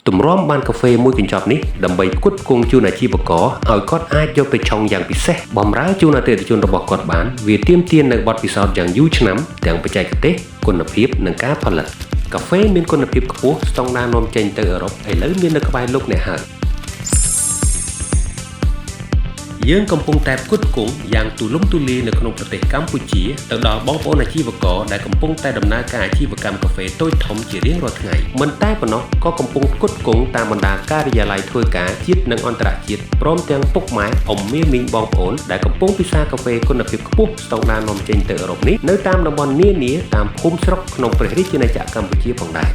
ទម្រាំបានកាហ្វេមួយកញ្ចប់នេះដើម្បីផ្គត់ផ្គង់ជូនអាជីវករឲ្យគាត់អាចយកទៅឆុងយ៉ាងពិសេសបម្រើជូនអតិថិជនរបស់គាត់បានវាទាមទារនៅបទពិសោធន៍យ៉ាងយូរឆ្នាំទាំងបច្ចេកទេសគុណភាពនិងការផលិតកាហ្វេមានគុណភាពខ្ពស់ស្តង់ដារនាំចេញទៅអឺរ៉ុបឥឡូវមាននៅក្បែរលោកអ្នកហើយយើងកំពុងតែផ្គត់ផ្គង់យ៉ាងទូលំទូលាយនៅក្នុងប្រទេសកម្ពុជាទៅដល់បងប្អូនអាជីវករដែលកំពុងតែដំណើរការអាជីវកម្មកាហ្វេតូចធំជារៀងរាល់ថ្ងៃមិនតែប៉ុណ្ណោះក៏កំពុងផ្គត់ផ្គង់តាមបណ្ដាការិយាល័យធ្វើការជាតិនិងអន្តរជាតិព្រមទាំងពុកម៉ែអ៊ំមាមីងបងប្អូនដែលកំពុងពិសាកាហ្វេគុណភាពខ្ពស់ស្តង់ដារនាំចេញទៅអឺរ៉ុបនេះនៅតាមតំបន់នានាតាមភូមិស្រុកក្នុងព្រះរាជាណាចក្រកម្ពុជាផងដែរ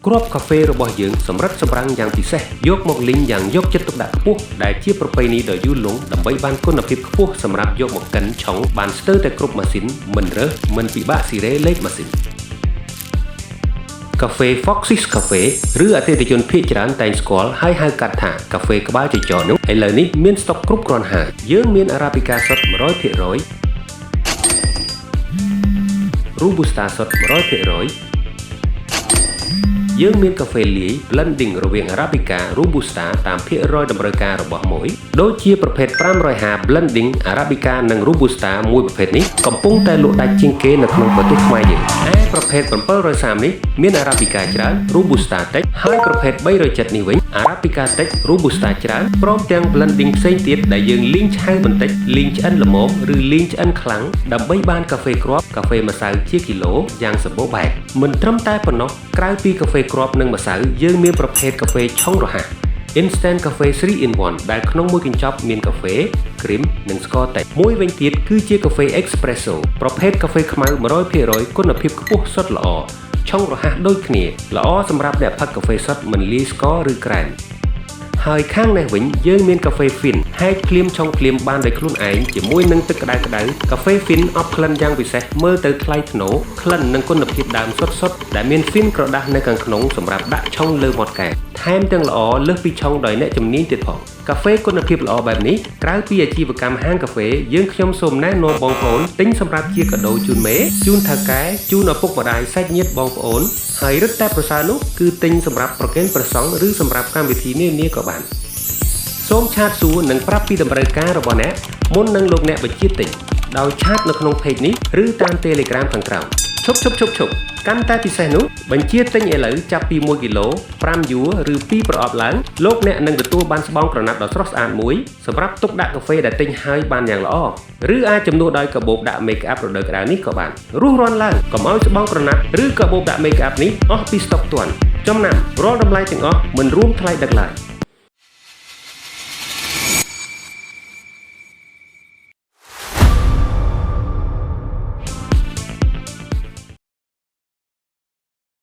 គ្រាប់កាហ្វេរបស់យើងសម្រិតសម្រាំងយ៉ាងពិសេសយកមកលីងយ៉ាងយកចិត្តទុកដាក់ខ្ពស់ដែលជាប្រពៃណីដ៏យូរលង់ដើម្បីបានគុណភាពខ្ពស់សម្រាប់យកមកកិនឆុងបានស្ទើរតែគ្រប់ម៉ាស៊ីនមិនរើសមិនពិបាកស៊ីរ៉េលេខម៉ាស៊ីនកាហ្វេ Fox's Cafe ឬអតិថិជនភាគច្រើនតែងស្គាល់ហើយហៅកាត់ថាកាហ្វេក្បាលចចនោះឥឡូវនេះមានស្តុកគ្រប់គ្រាន់ហើយយើងមាន Arabica សុទ្ធ 100% Robusta សុទ្ធ 100%យើងមានកាហ្វេលាយ blending រវាង Arabica Robusta តាមភាគរយតម្រូវការរបស់មួយដូចជាប្រភេទ550 blending Arabica និង Robusta មួយប្រភេទនេះកំពុងតែលក់ដាច់ជាងគេនៅក្នុងប្រទេសខ្មែរយើងឯប្រភេទ730នេះមាន Arabica ច្រើន Robusta តិចហើយប្រភេទ370នេះវិញ Arabica តិច Robusta ច្រើនព្រមទាំង blending ផ្សេងទៀតដែលយើងលីងឆៅបន្តិចលីងឆ្អិនល្មមឬលីងឆ្អិនខ្លាំងដើម្បីបានកាហ្វេគ្រាប់កាហ្វេម្សៅជាគីឡូយ៉ាងសម្បូរបែបមិនត្រឹមតែប៉ុណ្ណោះក្រៅពីកាហ្វេគ្រាប់និងម្សៅយើងមានប្រភេទកាហ្វេឆុងរហ័ស Instant Cafe 3 in 1 ដែលក្នុងមួយកញ្ចប់មានកាហ្វេ គ្រីមនិងស្ករតិចមួយវិញទៀតគឺជាកាហ្វេ Espresso ប្រភេទកាហ្វេខ្មៅ 100% គុណភាពខ្ពស់សុទ្ធល្អឆុងរហ័សដូចគ្នាល្អសម្រាប់អ្នកផឹកកាហ្វេសុទ្ធមិនលាយស្ករឬក្រែមហើយខាងនេះវិញយើងមានកាហ្វេ Fin ហែកភ្លាមឆុងភ្លាមបានដោយខ្លួនឯងជាមួយនឹងទឹកក្តៅកាហ្វេ Fin អបក្លិនយ៉ាងពិសេសមើលទៅថ្លៃថ្នូរក្លិននិងគុណភាពដើមសុទ្ធដែលមាន Fin ក្រដាសនៅខាងក្នុងសម្រាប់ដាក់ឆុងលើមាត់កែវថែមទាំងល្អលើសពីឆុងដោយអ្នកជំនាញទៀតផងកាហ្វេគុណភាពល្អបែបនេះក្រៅពីអាជីវកម្មហាងកាហ្វេយើងខ្ញុំសូមណែនាំបងប្អូនទិញសម្រាប់ជាកាដូជូនមេជូនថៅកែជូនឪពុកម្ដាយសាច់ញាតិបងប្អូនហើយរឹតតែប្រសើរនោះគឺទិញសម្រាប់ប្រគេនព្រះសង្ឃឬសម្រាប់កម្មវិធីនានាក៏បានសូមឆាតសួរនិងប្រាប់ពីតម្រូវការរបស់អ្នកមុននឹងលោកអ្នកបញ្ជាទិញដោយឆាតនៅក្នុង page នេះឬតាម Telegram ខាងក្រោមឈប់កាន់តែពិសេសនោះបញ្ជាទិញឥឡូវចាប់ពី1គីឡូ5យួរឬ2ប្រអប់ឡើងលោកអ្នកនឹងទទួលបានស្បង់ក្រណាត់ដ៏ស្រស់ស្អាតមួយសម្រាប់ទុកដាក់កាហ្វេដែលទិញហើយបានយ៉ាងល្អឬអាចជំនួសដោយកាបូបដាក់ make up រដូវក្តៅនេះក៏បានរស់រាន់ឡើងកុំឲ្យស្បង់ក្រណាត់ឬកាបូបដាក់ make up នេះអស់ពីស្តុកទាន់ចំណាំរាល់តម្លៃទាំងអស់មិនរួមថ្លៃដឹកឡើយ